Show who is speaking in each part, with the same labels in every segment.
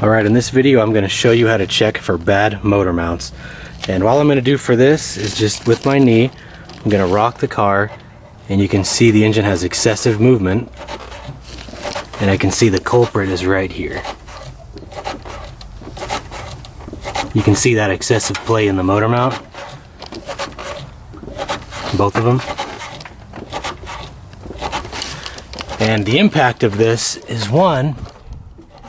Speaker 1: Alright, in this video I'm going to show you how to check for bad motor mounts. And all I'm going to do for this is just with my knee, I'm going to rock the car, and you can see the engine has excessive movement. And I can see the culprit is right here. You can see that excessive play in the motor mount. Both of them. And the impact of this is, one,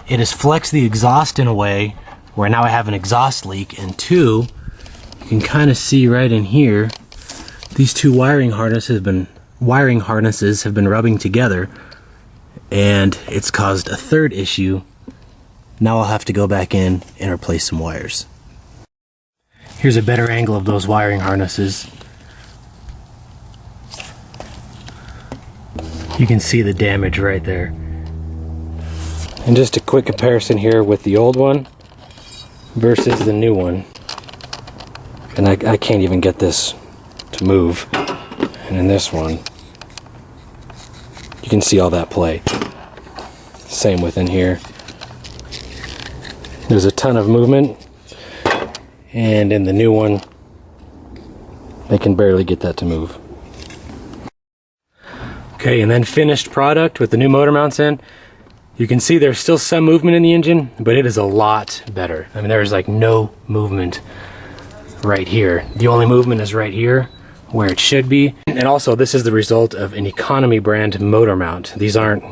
Speaker 1: it has flexed the exhaust in a way where now I have an exhaust leak, and two, you can kind of see right in here, these two wiring harnesses have been rubbing together, and it's caused a third issue. Now I'll have to go back in and replace some wires. Here's a better angle of those wiring harnesses. You can see the damage right there. And just a quick comparison here with the old one versus the new one. And I can't even get this to move. And in this one, you can see all that play. Same within here. There's a ton of movement. And in the new one, I can barely get that to move. Okay, and then finished product with the new motor mounts in. You can see there's still some movement in the engine, but it is a lot better. I mean, there's like no movement right here. The only movement is right here, where it should be. And also, this is the result of an economy brand motor mount. These aren't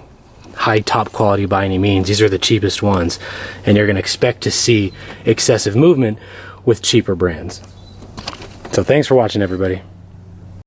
Speaker 1: high top quality by any means. These are the cheapest ones. And you're gonna expect to see excessive movement with cheaper brands. So thanks for watching, everybody.